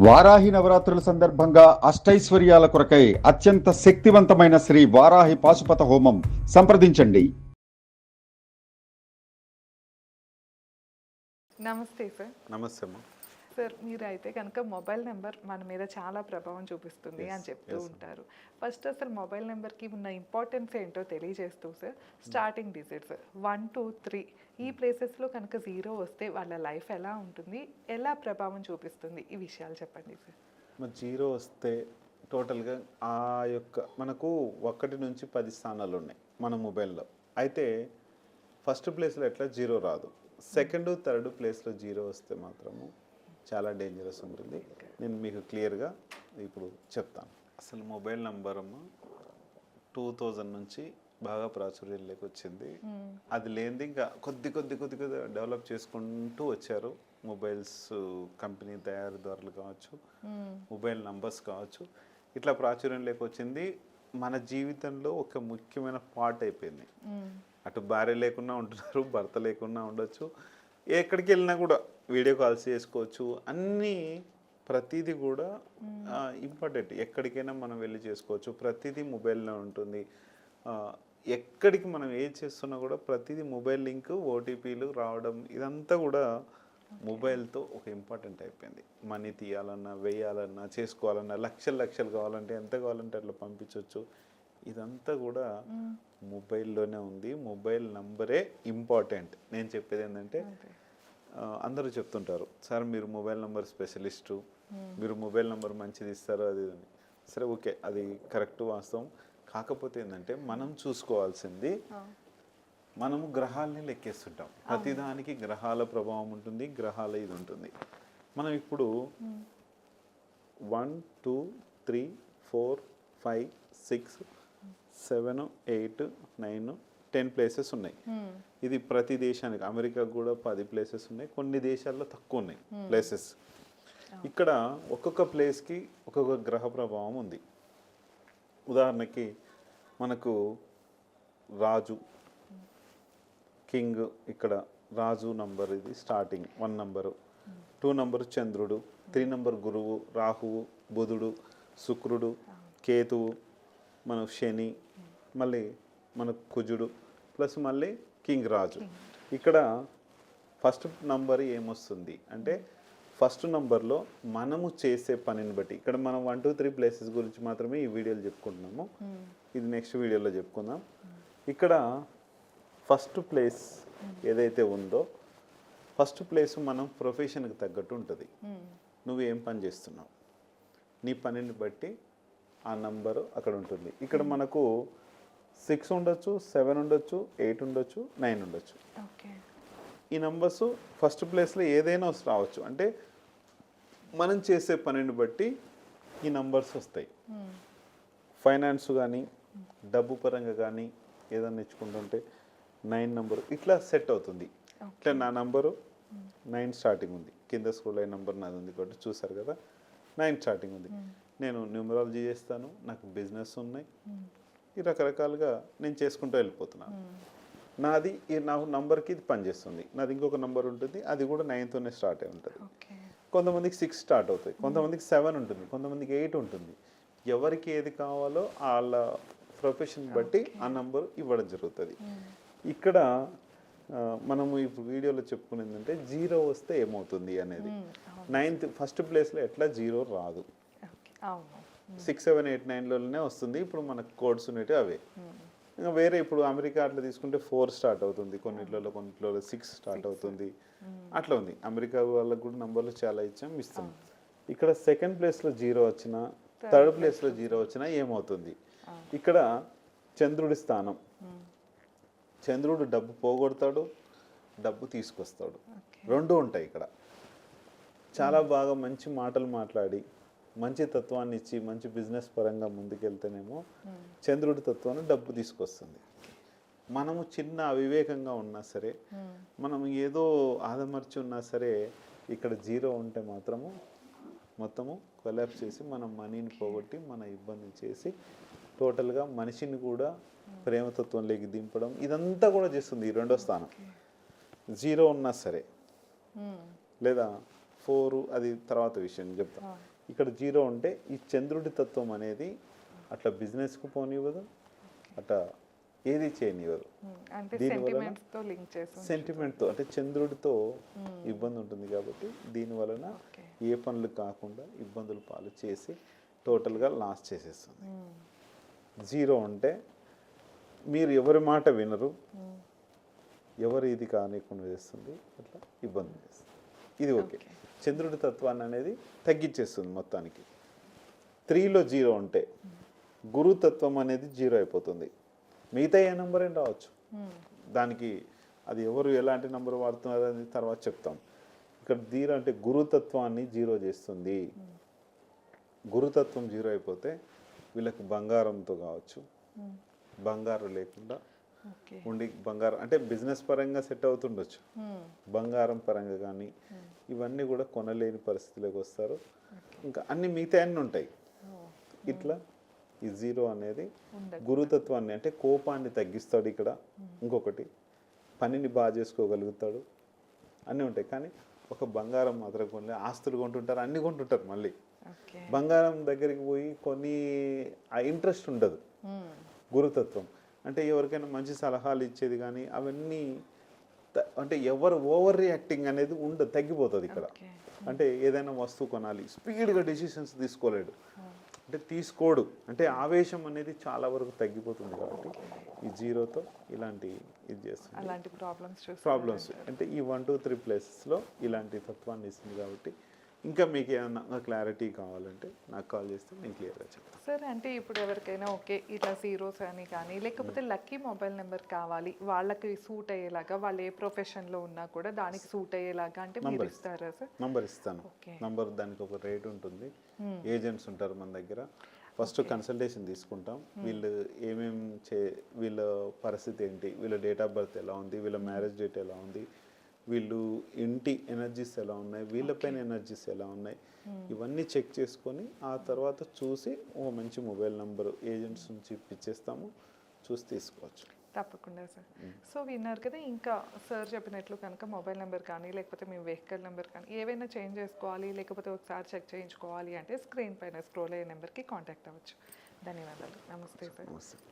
వారాహి నవరాత్రుల సందర్భంగా అష్టైశ్వర్యాల కొరకై అత్యంత శక్తివంతమైన శ్రీ వారాహి పాశుపత హోమం సంప్రదించండి. నమస్తే సార్. నమస్తే అమ్మా. సార్ మీరైతే కనుక మొబైల్ నెంబర్ మన మీద చాలా ప్రభావం చూపిస్తుంది అని చెప్తూ ఉంటారు. ఫస్ట్ అసలు మొబైల్ నెంబర్కి ఉన్న ఇంపార్టెన్స్ ఏంటో తెలియజేస్తూ సార్, స్టార్టింగ్ డిజిట్స్ 1, 2, 3 ఈ ప్లేసెస్లో కనుక 0 వస్తే వాళ్ళ లైఫ్ ఎలా ఉంటుంది, ఎలా ప్రభావం చూపిస్తుంది, ఈ విషయాలు చెప్పండి సార్. మరి 0 వస్తే టోటల్గా ఆ యొక్క మనకు 1 నుంచి 10 స్థానాలు ఉన్నాయి మన మొబైల్లో. అయితే ఫస్ట్ ప్లేస్లో ఎట్లా 0 రాదు, సెకండ్ థర్డ్ ప్లేస్లో 0 వస్తే మాత్రము చాలా డేంజరస్ ఉంటుంది. నేను మీకు క్లియర్గా ఇప్పుడు చెప్తాను. అసలు మొబైల్ నంబర్ 2000 నుంచి బాగా ప్రాచుర్యంలోకి వచ్చింది. అది లేనిది ఇంకా కొద్ది డెవలప్ చేసుకుంటూ వచ్చారు. మొబైల్స్ కంపెనీ తయారీదారులు కావచ్చు, మొబైల్ నంబర్స్ కావచ్చు, ఇట్లా ప్రాచుర్యంలోకి వచ్చింది. మన జీవితంలో ఒక ముఖ్యమైన పార్ట్ అయిపోయింది. అటు భార్య లేకున్నా ఉంటున్నారు, భర్త లేకున్నా ఉండొచ్చు, ఎక్కడికి వెళ్ళినా కూడా వీడియో కాల్స్ చేసుకోవచ్చు. అన్నీ ప్రతిదీ కూడా ఇంపార్టెంట్. ఎక్కడికైనా మనం వెళ్ళి చేసుకోవచ్చు, ప్రతిదీ మొబైల్లో ఉంటుంది. ఎక్కడికి మనం ఏది చేస్తున్నా కూడా ప్రతిదీ మొబైల్ లింక్, ఓటీపీలు రావడం, ఇదంతా కూడా మొబైల్తో ఒక ఇంపార్టెంట్ అయిపోయింది. మనీ తీయాలన్నా, వేయాలన్నా, చేసుకోవాలన్నా, లక్షలు కావాలంటే ఎంత కావాలంటే అట్లా పంపించవచ్చు. ఇదంతా కూడా మొబైల్లోనే ఉంది. మొబైల్ నంబరే ఇంపార్టెంట్. నేను చెప్పేది ఏంటంటే, అందరూ చెప్తుంటారు, సార్ మీరు మొబైల్ నెంబర్ స్పెషలిస్టు, మీరు మొబైల్ నెంబర్ మంచిది ఇస్తారు, అది అని. సరే, ఓకే, అది కరెక్ట్, వాస్తవం. కాకపోతే ఏంటంటే, మనం చూసుకోవాల్సింది, మనము గ్రహాలని లెక్కేస్తుంటాం. ప్రతిదానికి గ్రహాల ప్రభావం ఉంటుంది, గ్రహాల ఇది ఉంటుంది. మనం ఇప్పుడు 1, 2, 3, 4, 5, 6, 7, 8, 9, 10 ప్లేసెస్ ఉన్నాయి. ఇది ప్రతి దేశానికి, అమెరికా కూడా 10 ప్లేసెస్ ఉన్నాయి, కొన్ని దేశాల్లో తక్కువ ఉన్నాయి ప్లేసెస్. ఇక్కడ ఒక్కొక్క ప్లేస్కి ఒక్కొక్క గ్రహ ప్రభావం ఉంది. ఉదాహరణకి మనకు రాజు, కింగ్, ఇక్కడ రాజు నంబర్ ఇది స్టార్టింగ్ 1 నంబరు, 2 నంబరు చంద్రుడు, 3 నంబర్ గురువు, రాహువు, బుధుడు, శుక్రుడు, కేతువు, మనకు శని, మళ్ళీ మనకు కుజుడు, ప్లస్ మళ్ళీ కింగ్ రాజు. ఇక్కడ ఫస్ట్ నంబర్ ఏమొస్తుంది అంటే, ఫస్ట్ నంబర్లో మనము చేసే పనిని బట్టి, ఇక్కడ మనం 1, 2, 3 ప్లేసెస్ గురించి మాత్రమే ఈ వీడియోలో చెప్పుకుంటున్నాము. ఇది నెక్స్ట్ వీడియోలో చెప్పుకుందాం. ఇక్కడ ఫస్ట్ ప్లేస్ ఏదైతే ఉందో, ఫస్ట్ ప్లేస్ మనం ప్రొఫెషన్కి తగ్గట్టు ఉంటుంది. నువ్వు ఏం పని చేస్తున్నావు, నీ పనిని బట్టి ఆ నంబరు అక్కడ ఉంటుంది. ఇక్కడ మనకు 6 ఉండొచ్చు, 7 ఉండొచ్చు, 8 ఉండొచ్చు, 9 ఉండొచ్చు. ఈ నంబర్స్ ఫస్ట్ ప్లేస్లో ఏదైనా రావచ్చు. అంటే మనం చేసే పనిని బట్టి ఈ నంబర్స్ వస్తాయి. ఫైనాన్స్ కానీ, డబ్బు పరంగా కానీ ఏదైనా ఇచ్చుకుంటుంటే 9 నంబరు ఇట్లా సెట్ అవుతుంది. ఇట్లా నా నంబరు 9 స్టార్టింగ్ ఉంది, కింద స్క్రోల్ అయిన నంబర్ నాది ఉంది కాబట్టి చూసారు కదా, 9 స్టార్టింగ్ ఉంది. నేను న్యూమరాలజీ చేస్తాను, నాకు బిజినెస్ ఉన్నాయి, ఈ రకరకాలుగా నేను చేసుకుంటూ వెళ్ళిపోతున్నాను. నాది నా నంబర్కి ఇది పనిచేస్తుంది. నాది ఇంకొక నంబర్ ఉంటుంది, అది కూడా 9తోనే స్టార్ట్ అయి ఉంటుంది. కొంతమందికి 6 స్టార్ట్ అవుతాయి, కొంతమందికి 7 ఉంటుంది, కొంతమందికి 8 ఉంటుంది. ఎవరికి ఏది కావాలో వాళ్ళ ప్రొఫెషన్ బట్టి ఆ నంబర్ ఇవ్వడం జరుగుతుంది. ఇక్కడ మనము ఇప్పుడు వీడియోలో చెప్పుకునేది అంటే 0 వస్తే ఏమవుతుంది అనేది. 9th ఫస్ట్ ప్లేస్లో ఎట్లా 0 రాదు, 6, 7, 8, 9లోనే వస్తుంది. ఇప్పుడు మనకు కోడ్స్ ఉన్నట్టు అవే. ఇంకా వేరే ఇప్పుడు అమెరికా అట్లా తీసుకుంటే 4 స్టార్ట్ అవుతుంది, కొన్నిట్లో 6 స్టార్ట్ అవుతుంది, అట్లా ఉంది. అమెరికా వాళ్ళకు కూడా నంబర్లు చాలా ఇస్తాం. ఇక్కడ సెకండ్ ప్లేస్లో 0 వచ్చినా, థర్డ్ ప్లేస్లో 0 వచ్చినా ఏమవుతుంది, ఇక్కడ చంద్రుడి స్థానం. చంద్రుడు డబ్బు పోగొడతాడు, డబ్బు తీసుకొస్తాడు, రెండు ఉంటాయి ఇక్కడ. చాలా బాగా మంచి మాటలు మాట్లాడి, మంచి తత్వాన్ని ఇచ్చి, మంచి బిజినెస్ పరంగా ముందుకెళ్తేనేమో చంద్రుడి తత్వాన్ని డబ్బు తీసుకొస్తుంది. మనము చిన్న అవివేకంగా ఉన్నా సరే, మనం ఏదో ఆదమర్చి ఉన్నా సరే, ఇక్కడ 0 ఉంటే మాత్రము మొత్తము కొలాప్స్ చేసి మన మనీని పోగొట్టి మన ఇబ్బంది చేసి టోటల్గా మనిషిని కూడా ప్రేమతత్వంలోకి దింపడం, ఇదంతా కూడా చేస్తుంది ఈ రెండో స్థానం. 0 ఉన్నా సరే, లేదా 4 అది తర్వాత విషయం చెప్తాం. ఇక్కడ 0 ఉంటే ఈ చంద్రుడి తత్వం అనేది అట్లా బిజినెస్కు పోనివ్వదు, అట్లా ఏది చేయనివ్వదు. అంటే దీనివలన sentiments తో లింక్ చేసి సెంటిమెంట్తో అంటే చంద్రుడితో ఇబ్బంది ఉంటుంది కాబట్టి దీని వలన ఓకే. ఏ పనులు కాకుండా ఇబ్బందులు పాలు చేసి టోటల్గా లాస్ చేసేస్తుంది. 0 ఉంటే మీరు ఎవరి మాట వినరు, ఎవరు ఇది కానికుండా చేస్తుంది, అట్లా ఇబ్బంది చేస్తుంది. ఇది ఓకే. చంద్రుడి తత్వాన్ని అనేది తగ్గించేస్తుంది మొత్తానికి. 3లో 0 ఉంటే గురుతత్వం అనేది 0 అయిపోతుంది. మిగతా ఏ నెంబర్ అయినా రావచ్చు, దానికి అది ఎవరు ఎలాంటి నెంబర్ వాడుతున్నారు అనేది తర్వాత చెప్తాం. ఇక్కడ 0 అంటే గురుతత్వాన్ని 0 చేస్తుంది. గురుతత్వం 0 అయిపోతే వీళ్ళకి బంగారంతో కావచ్చు, బంగారం లేకుండా ఓకే. ఉండి బంగారం అంటే బిజినెస్ పరంగా సెట్ అవుతుండొచ్చు, బంగారం పరంగా కానీ ఇవన్నీ కూడా కొనలేని పరిస్థితిలోకి వస్తారు. ఇంకా అన్ని మిగతా అన్నీ ఉంటాయి. ఇట్లా ఈ 0 అనేది గురుతత్వాన్ని అంటే కోపాన్ని తగ్గిస్తాడు. ఇక్కడ ఇంకొకటి పనిని బాగా చేసుకోగలుగుతాడు, అన్నీ ఉంటాయి. కానీ ఒక బంగారం మాత్రం కొన్ని ఆస్తులు కొంటుంటారు, అన్నీ కొంటుంటారు. మళ్ళీ ఓకే. బంగారం దగ్గరికి పోయి కొన్ని ఆ ఇంట్రెస్ట్ ఉండదు. గురుతత్వం అంటే ఎవరికైనా మంచి సలహాలు ఇచ్చేది కానీ అవన్నీ అంటే ఎవరు ఓవర్ రియాక్టింగ్ అనేది ఉండదు, తగ్గిపోతుంది ఇక్కడ. ఓకే. అంటే ఏదైనా వస్తువు కొనాలి, స్పీడ్గా డెసిషన్స్ తీసుకోలేడు, అంటే తీసుకోడు, అంటే ఆవేశం అనేది చాలా వరకు తగ్గిపోతుంది. కాబట్టి ఈ 0తో ఇలాంటి ఇది చేస్తుంది. అలాంటి ప్రాబ్లమ్స్ అంటే ఈ 1, 2, 3 ప్లేసెస్లో ఇలాంటి తత్వాన్ని ఇస్తుంది. కాబట్టి ఇంకా మీకు ఏమన్నా క్లారిటీ కావాలంటే నాకు కాల్ చేస్తే నేను క్లియర్గా చెప్తాను. సార్ అంటే ఇప్పుడు ఎవరికైనా ఓకే ఇట్లా 0s అని కానీ లేకపోతే లక్కీ మొబైల్ నెంబర్ కావాలి, వాళ్ళకి సూట్ అయ్యేలాగా, వాళ్ళు ఏ ప్రొఫెషన్లో ఉన్నా కూడా దానికి సూట్ అయ్యేలాగా అంటే మీరు ఇస్తారా సార్? నంబర్ ఇస్తాను. ఓకే. నంబర్ దానికి ఒక రేట్ ఉంటుంది, ఏజెంట్స్ ఉంటారు మన దగ్గర. ఫస్ట్ కన్సల్టేషన్ తీసుకుంటాం. వీళ్ళు వీళ్ళ పరిస్థితి ఏంటి, వీళ్ళ డేట్ ఆఫ్ బర్త్ ఎలా ఉంది, వీళ్ళ మ్యారేజ్ డేట్ ఎలా ఉంది, వీళ్ళు ఇంటి ఎనర్జీస్ ఎలా ఉన్నాయి, వీళ్ళపైన ఎనర్జీస్ ఎలా ఉన్నాయి, ఇవన్నీ చెక్ చేసుకొని ఆ తర్వాత చూసి ఓ మంచి మొబైల్ నెంబర్ ఏజెంట్స్ నుంచి ఇప్పించేస్తాము, చూసి తీసుకోవచ్చు. తప్పకుండా సార్. సో విన్నారు కదా, ఇంకా సార్ చెప్పినట్లు కనుక మొబైల్ నెంబర్ కానీ లేకపోతే మీ వెహికల్ నెంబర్ కానీ ఏవైనా చేంజ్ చేసుకోవాలి లేకపోతే ఒకసారి చెక్ చేయించుకోవాలి అంటే స్క్రీన్ పైన స్క్రోల్ అయ్యే నెంబర్కి కాంటాక్ట్ అవ్వచ్చు. ధన్యవాదాలు. నమస్తే సార్. నమస్తే.